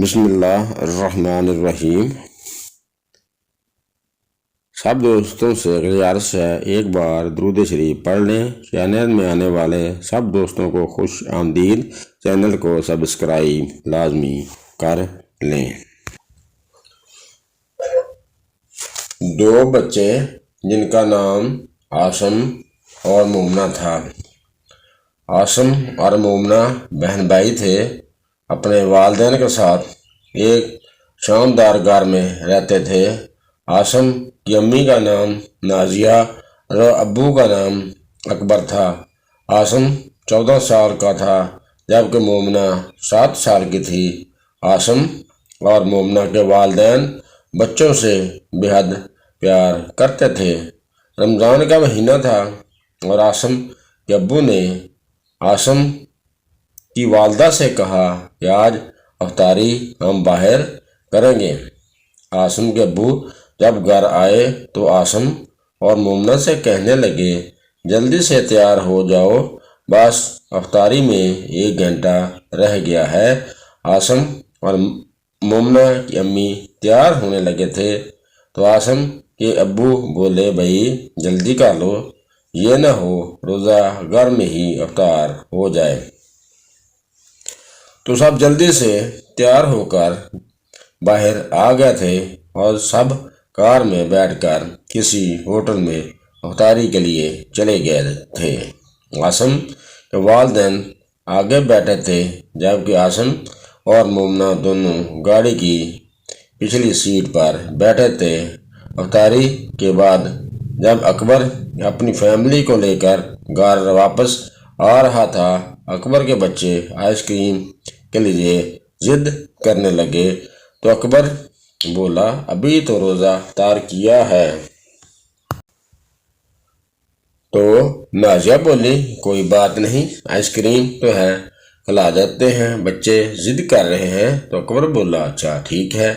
بسم اللہ الرحمن الرحیم۔ سب دوستوں سے گزارش ہے ایک بار درود شریف پڑھ لیں۔ چینل میں آنے والے سب دوستوں کو خوش آمدید۔ چینل کو سبسکرائب لازمی کر لیں۔ دو بچے جن کا نام عاصم اور مومنہ تھا۔ عاصم اور مومنہ بہن بھائی تھے۔ اپنے والدین کے ساتھ ایک شاندار گھر میں رہتے تھے۔ عاصم کی امی کا نام نازیہ اور ابو کا نام اکبر تھا۔ عاصم 14 سال کا تھا جبکہ مومنہ 7 سال کی تھی۔ عاصم اور مومنہ کے والدین بچوں سے بے حد پیار کرتے تھے۔ رمضان کا مہینہ تھا اور عاصم کے ابو نے عاصم کی والدہ سے کہا کہ آج افطاری ہم باہر کریں گے۔ عاصم کے ابو جب گھر آئے تو عاصم اور مومنہ سے کہنے لگے جلدی سے تیار ہو جاؤ، بس افطاری میں 1 گھنٹہ رہ گیا ہے۔ عاصم اور مومنہ کی امی تیار ہونے لگے تھے تو عاصم کے ابو بولے بھائی جلدی کر لو، یہ نہ ہو روزہ گھر میں ہی افطار ہو جائے۔ تو سب جلدی سے تیار ہو کر باہر آ گئے تھے اور سب کار میں بیٹھ کر کسی ہوٹل میں افطاری کے لیے چلے گئے تھے۔ عاصم کے والدین آگے بیٹھے تھے جبکہ عاصم اور مومنہ دونوں گاڑی کی پچھلی سیٹ پر بیٹھے تھے۔ افطاری کے بعد جب اکبر اپنی فیملی کو لے کر گھر واپس آ رہا تھا، اکبر کے بچے آئس کریم کے لیے ضد کرنے لگے تو اکبر بولا ابھی تو روزہ افطار کیا ہے۔ تو نازیہ بولی کوئی بات نہیں، آئس کریم تو ہے، کھلا جاتے ہیں، بچے ضد کر رہے ہیں۔ تو اکبر بولا اچھا ٹھیک ہے۔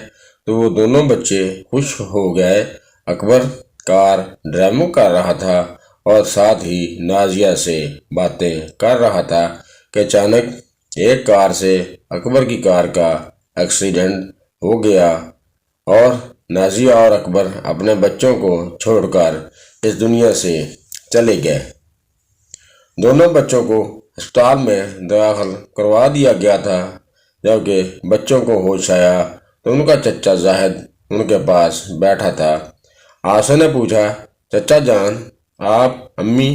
تو وہ دونوں بچے خوش ہو گئے۔ اکبر کار ڈرائیونگ کر رہا تھا اور ساتھ ہی نازیہ سے باتیں کر رہا تھا کہ اچانک ایک کار سے اکبر کی کار کا ایکسیڈنٹ ہو گیا اور نازیہ اور اکبر اپنے بچوں کو چھوڑ کر اس دنیا سے چلے گئے۔ دونوں بچوں کو ہسپتال میں داخل کروا دیا گیا تھا۔ جبکہ بچوں کو ہوش آیا تو ان کا چچا زاہد ان کے پاس بیٹھا تھا۔ عاصم نے پوچھا چچا جان آپ امی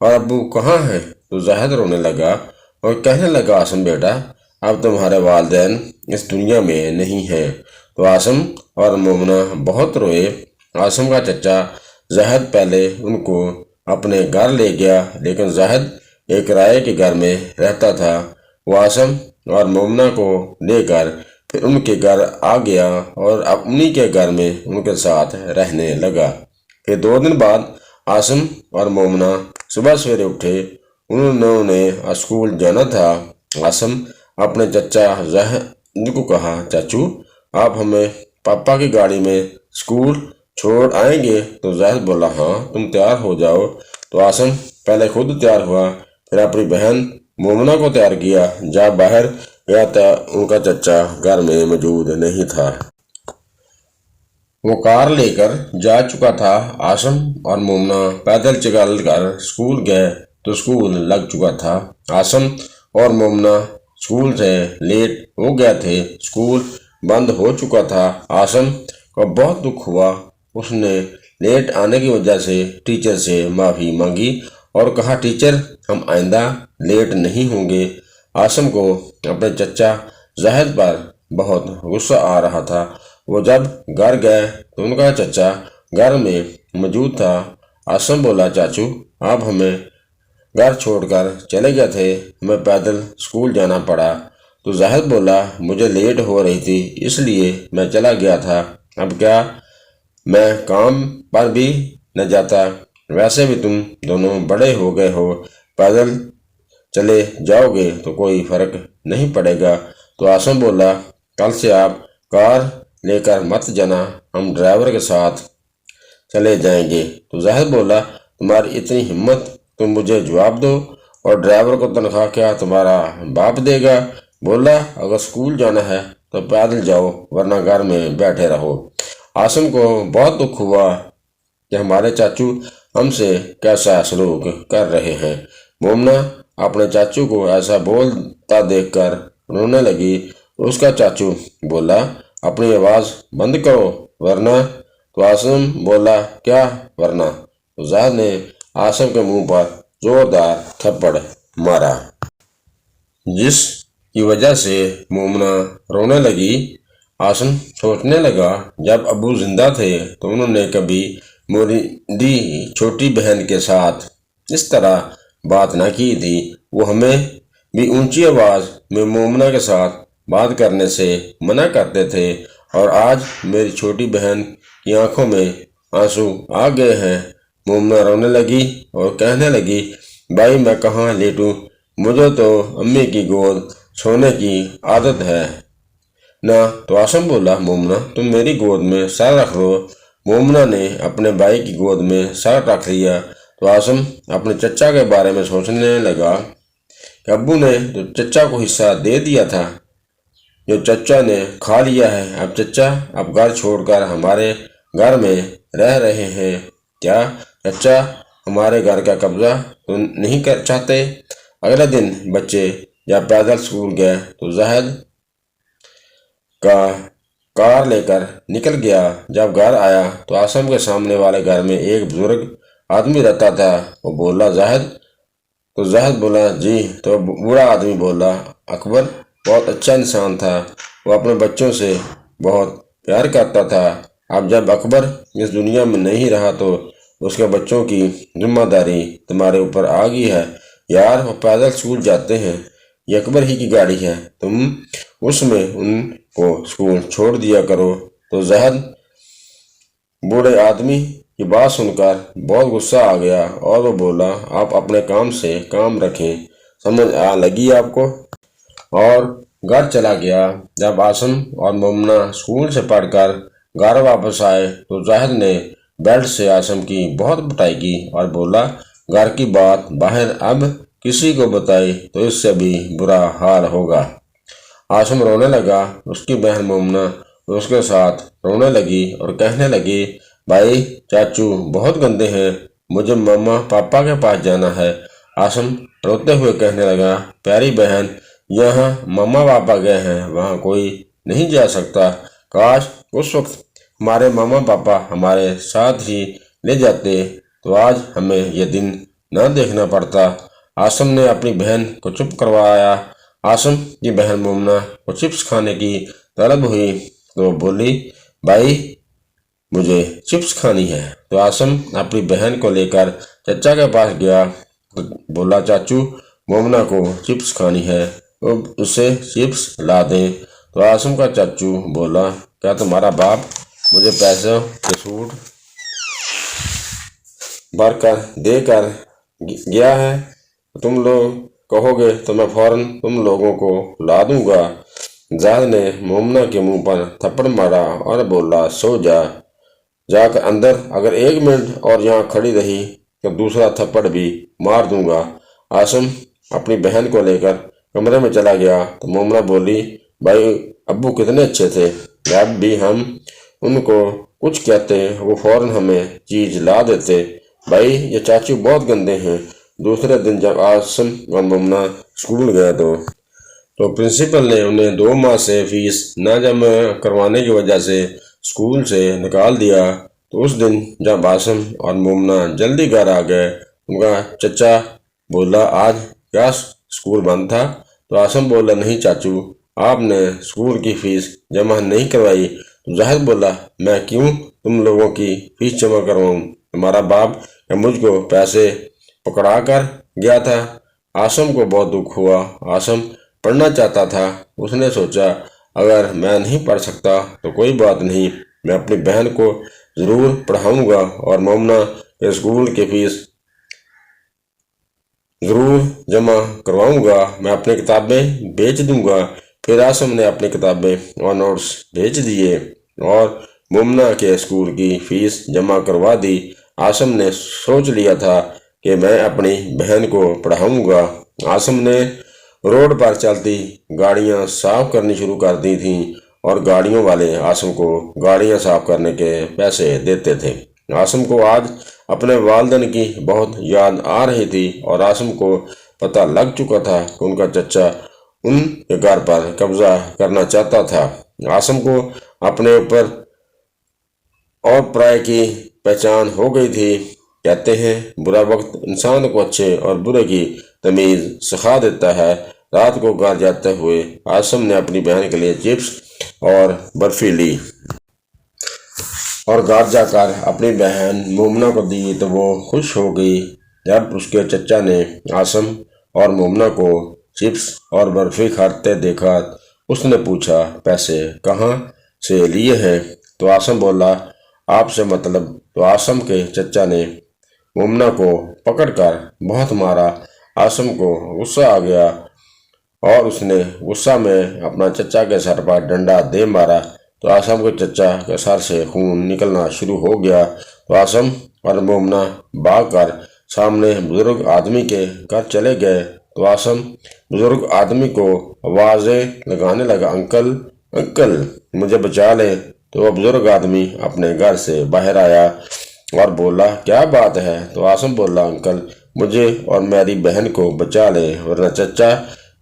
اور ابو کہاں ہیں؟ تو زاہد رونے لگا اور کہنے لگا عاصم بیٹا اب تمہارے والدین اس دنیا میں نہیں ہیں۔ تو عاصم اور مومنہ بہت روئے۔ عاصم کا چچا زاہد پہلے ان کو اپنے گھر لے گیا لیکن زاہد ایک کرائے کے گھر میں رہتا تھا۔ وہ عاصم اور مومنہ کو لے کر پھر ان کے گھر آ گیا اور انہی کے گھر میں ان کے ساتھ رہنے لگا۔ پھر 2 دن بعد عاصم اور مومنہ صبح سویرے اٹھے۔ انہوں نے اسکول جانا تھا۔ عاصم اپنے چچا زاہد کو کہا چاچو آپ ہمیں پاپا کی گاڑی میں اسکول چھوڑ آئیں گے؟ تو زاہد بولا ہاں تم تیار ہو جاؤ۔ تو عاصم پہلے خود تیار ہوا پھر اپنی بہن مومنہ کو تیار کیا۔ جب باہر گیا تھا ان کا چچا گھر میں موجود نہیں تھا۔ وہ کار لے کر جا چکا تھا۔ عاصم اور مومنہ پیدل چل کر اسکول گئے تو اسکول لگ چکا تھا۔ عاصم اور مومنہ اسکول سے لیٹ ہو گئے تھے۔ اسکول بند ہو چکا تھا۔ عاصم کو بہت دکھ ہوا۔ اس نے لیٹ آنے کی وجہ سے ٹیچر سے معافی مانگی اور کہا ٹیچر ہم آئندہ لیٹ نہیں ہوں گے۔ عاصم کو اپنے چچا زاہد پر بہت غصہ آ رہا تھا۔ وہ جب گھر گئے تو ان کا چچا گھر میں موجود تھا۔ عاصم بولا چاچو آپ ہمیں گھر چھوڑ کر چلے گئے تھے، ہمیں پیدل اسکول جانا پڑا۔ تو زاہد بولا مجھے لیٹ ہو رہی تھی اس لیے میں چلا گیا تھا، اب کیا میں کام پر بھی نہ جاتا؟ ویسے بھی تم دونوں بڑے ہو گئے ہو، پیدل چلے جاؤ گے تو کوئی فرق نہیں پڑے گا۔ تو عاصم بولا کل سے آپ کار لے کر مت جانا، ہم ڈرائیور کے ساتھ چلے جائیں گے۔ تو زاہد بولا تمہاری اتنی ہمت تم مجھے جواب دو، اور ڈرائیور کو تنخواہ کیا تمہارا باپ دے گا؟ بولا اگر اسکول جانا ہے تو پیدل جاؤ ورنہ گھر میں بیٹھے رہو۔ عاصم کو بہت دکھ ہوا کہ ہمارے چاچو ہم سے کیسا سلوک کر رہے ہیں۔ مومنہ اپنے چاچو کو ایسا بولتا دیکھ کر رونے لگی۔ اس کا چاچو بولا اپنی آواز بند کرو ورنہ۔ تو عاصم بولا کیا ورنہ؟ تو زاہد نے عاصم کے منہ پر زوردار تھپڑ مارا، جس کی وجہ سے مومنہ رونے لگی۔ عاصم سوچنے لگا جب ابو زندہ تھے تو انہوں نے کبھی میری چھوٹی بہن کے ساتھ اس طرح بات نہ کی تھی۔ وہ ہمیں بھی اونچی آواز میں مومنہ کے ساتھ بات کرنے سے منع کرتے تھے، اور آج میری چھوٹی بہن کی آنکھوں میں آنسو آ گئے ہیں۔ مومنہ رونے لگی اور کہنے لگی بھائی میں کہاں لیٹوں، مجھے تو امی کی گود سونے کی عادت ہے نا۔ تو عاصم بولا مومنہ تم میری گود میں سر رکھ لو۔ مومنہ نے اپنے بھائی کی گود میں سر رکھ لیا تو عاصم اپنے چچا کے بارے میں سوچنے لگا کہ ابو نے تو چچا کو حصہ دے دیا تھا جو چچا نے کھا لیا ہے، اب چچا اب گھر چھوڑ کر ہمارے گھر میں رہ رہے ہیں، کیا چچا ہمارے گھر کا قبضہ تو نہیں چاہتے؟ اگلے دن بچے جب پیدل اسکول گئے تو زاہد کا کار لے کر نکل گیا۔ جب گھر آیا تو عاصم کے سامنے والے گھر میں ایک بزرگ آدمی رہتا تھا۔ وہ بولا زاہد؟ تو زاہد بولا جی۔ تو بوڑھا آدمی بولا اکبر بہت اچھا انسان تھا، وہ اپنے بچوں سے بہت پیار کرتا تھا۔ اب جب اکبر اس دنیا میں نہیں رہا تو اس کے بچوں کی ذمہ داری تمہارے اوپر آ گئی ہے۔ یار وہ پیدل اسکول جاتے ہیں، یہ اکبر ہی کی گاڑی ہے، تم اس میں ان کو اسکول چھوڑ دیا کرو۔ تو زاہد بوڑھے آدمی کی بات سن کر بہت غصہ آ گیا اور وہ بولا آپ اپنے کام سے کام رکھیں، سمجھ لگی آپ کو؟ اور گھر چلا گیا۔ جب عاصم اور مومنہ اسکول سے پڑھ کر گھر واپس آئے تو زاہد نے بیلٹ سے عاصم کی بہت پٹائی کی اور بولا گھر کی بات باہر اب کسی کو بتائی تو اس سے بھی برا حال ہوگا۔ عاصم رونے لگا، اس کی بہن مومنہ اس کے ساتھ رونے لگی اور کہنے لگی بھائی چاچو بہت گندے ہیں، مجھے ماما پاپا کے پاس جانا ہے۔ عاصم روتے ہوئے کہنے لگا پیاری بہن یہاں ماما پاپا گئے ہیں، وہاں کوئی نہیں جا سکتا، کاش اس وقت ہمارے ماما پاپا ہمارے ساتھ ہی لے جاتے تو آج ہمیں یہ دن نہ دیکھنا پڑتا۔ عاصم نے اپنی بہن کو چپ کروایا۔ عاصم کی بہن مومنہ کو چپس کھانے کی طلب ہوئی تو بولی بھائی مجھے چپس کھانی ہے۔ تو عاصم اپنی بہن کو لے کر چچا کے پاس گیا تو بولا چاچو مومنہ کو چپس کھانی ہے، اسے چپس لا دیں۔ تو عاصم کا چاچو بولا کیا تمہارا باپ مجھے پیسوں کے سوٹ بھر کر دے کر گیا ہے؟ تم لوگ کہو گے تو میں فوراً تم لوگوں کو لا دوں گا۔ زاہد نے مومنہ کے منہ پر تھپڑ مارا اور بولا سو جا کر اندر، اگر 1 منٹ اور یہاں کھڑی رہی تو دوسرا تھپڑ بھی مار دوں گا۔ عاصم اپنی بہن کو لے کر کمرے میں چلا گیا تو مومنہ بولی بھائی ابو کتنے اچھے تھے، جب بھی ہم ان کو کچھ کہتے وہ فوراً ہمیں چیز لا دیتے، بھائی یہ چاچو بہت گندے ہیں۔ دوسرے دن جب عاصم اور مومنہ اسکول گئے تو پرنسپل نے انہیں 2 ماہ سے فیس نہ جمع کروانے کی وجہ سے اسکول سے نکال دیا۔ تو اس دن جب عاصم اور مومنہ جلدی گھر آ گئے، ان کا چچا بولا آج کیا اسکول بند تھا؟ تو عاصم بولا نہیں چاچو، آپ نے اسکول کی فیس جمع نہیں کروائی۔ تو زاہد بولا میں کیوں تم لوگوں کی فیس جمع کرواؤں، تمہارا باپ یا مجھ کو پیسے پکڑا کر گیا تھا؟ عاصم کو بہت دکھ ہوا۔ عاصم پڑھنا چاہتا تھا، اس نے سوچا اگر میں نہیں پڑھ سکتا تو کوئی بات نہیں، میں اپنی بہن کو ضرور پڑھاؤں گا اور مومنہ کے اسکول کی فیس ضرور جمع کرواؤں گا، میں اپنی کتابیں بیچ دوں گا۔ پھر عاصم نے اپنی کتابیں اور نوٹس بیچ دیے اور مومنہ کے اسکول کی فیس جمع کروا دی۔ عاصم نے سوچ لیا تھا کہ میں اپنی بہن کو پڑھاؤں گا۔ عاصم نے روڈ پر چلتی گاڑیاں صاف کرنی شروع کر دی تھیں اور گاڑیوں والے عاصم کو گاڑیاں صاف کرنے کے پیسے دیتے تھے۔ عاصم کو آج اپنے والدین کی بہت یاد آ رہی تھی اور عاصم کو پتہ لگ چکا تھا کہ ان کا چچا ان کے گھر پر قبضہ کرنا چاہتا تھا۔ عاصم کو اپنے اوپر اور پرائے کی پہچان ہو گئی تھی۔ کہتے ہیں برا وقت انسان کو اچھے اور برے کی تمیز سکھا دیتا ہے۔ رات کو گھر جاتے ہوئے عاصم نے اپنی بہن کے لیے چپس اور برفی لی اور گھر جا کر اپنی بہن مومنہ کو دی تو وہ خوش ہو گئی۔ جب اس کے چچا نے عاصم اور مومنہ کو چپس اور برفی کھاتے دیکھا اس نے پوچھا پیسے کہاں سے لیے ہیں؟ تو عاصم بولا آپ سے مطلب۔ تو عاصم کے چچا نے مومنہ کو پکڑ کر بہت مارا۔ عاصم کو غصہ آ گیا اور اس نے غصہ میں اپنا چچا کے سر پر ڈنڈا دے مارا تو عاصم کے چچا کے سر سے خون نکلنا شروع ہو گیا۔ تو عاصم اور مومنہ بھاگ کر سامنے بزرگ آدمی کے گھر چلے گئے تو عاصم بزرگ آدمی کو آوازیں لگانے لگا انکل انکل مجھے بچا لیں۔ تو وہ بزرگ آدمی اپنے گھر سے باہر آیا اور بولا کیا بات ہے؟ تو عاصم بولا انکل مجھے اور میری بہن کو بچا لیں ورنہ چچا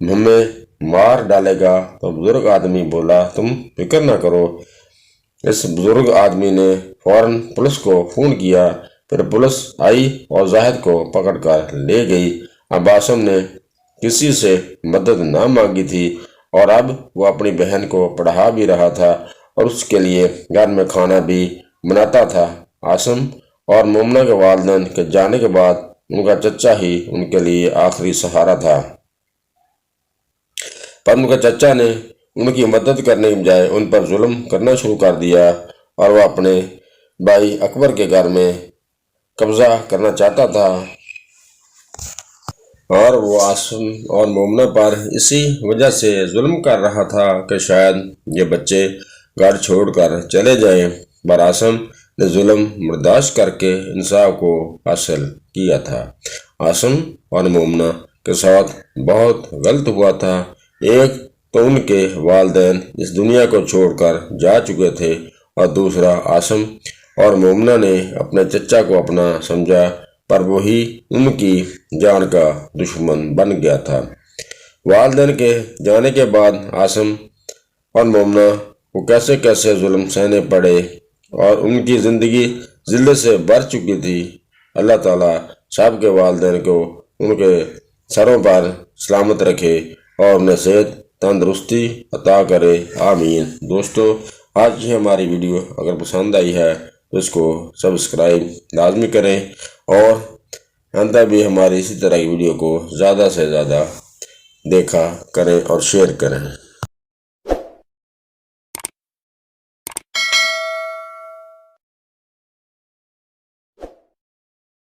ہمیں مار ڈالے گا۔ تو بزرگ آدمی بولا تم فکر نہ کرو۔ اس بزرگ آدمی نے فوراً پولیس کو فون کیا۔ پھر پولیس آئی اور زاہد کو پکڑ کر لے گئی۔ اب عاصم نے کسی سے مدد نہ مانگی تھی اور اب وہ اپنی بہن کو پڑھا بھی رہا تھا اور اس کے لیے گھر میں کھانا بھی بناتا تھا۔ عاصم اور مومنہ کے والدین کے جانے کے بعد ان کا چچا ہی ان کے لیے آخری سہارا تھا، پر ان کے چچا نے ان کی مدد کرنے کے بجائے ان پر ظلم کرنا شروع کر دیا اور وہ اپنے بھائی اکبر کے گھر میں قبضہ کرنا چاہتا تھا اور وہ عاصم اور مومنہ پر اسی وجہ سے ظلم کر رہا تھا کہ شاید یہ بچے گھر چھوڑ کر چلے جائیں، پر عاصم نے ظلم برداشت کر کے انصاف کو حاصل کیا تھا۔ عاصم اور مومنہ کے ساتھ بہت غلط ہوا تھا۔ ایک تو ان کے والدین اس دنیا کو چھوڑ کر جا چکے تھے اور دوسرا عاصم اور مومنہ نے اپنے چچا کو اپنا سمجھا پر وہی ان کی جان کا دشمن بن گیا تھا۔ والدین کے جانے کے بعد عاصم اور مومنہ کو کیسے کیسے ظلم سہنے پڑے اور ان کی زندگی ذلت سے بھر چکی تھی۔ اللہ تعالیٰ سب کے والدین کو ان کے سروں پر سلامت رکھے اور انہیں صحت تندرستی عطا کرے، آمین۔ دوستو آج کی ہماری ویڈیو اگر پسند آئی ہے تو اس کو سبسکرائب لازمی کریں اور آئندہ بھی ہماری اسی طرح کی ویڈیو کو زیادہ سے زیادہ دیکھا کریں اور شیئر کریں۔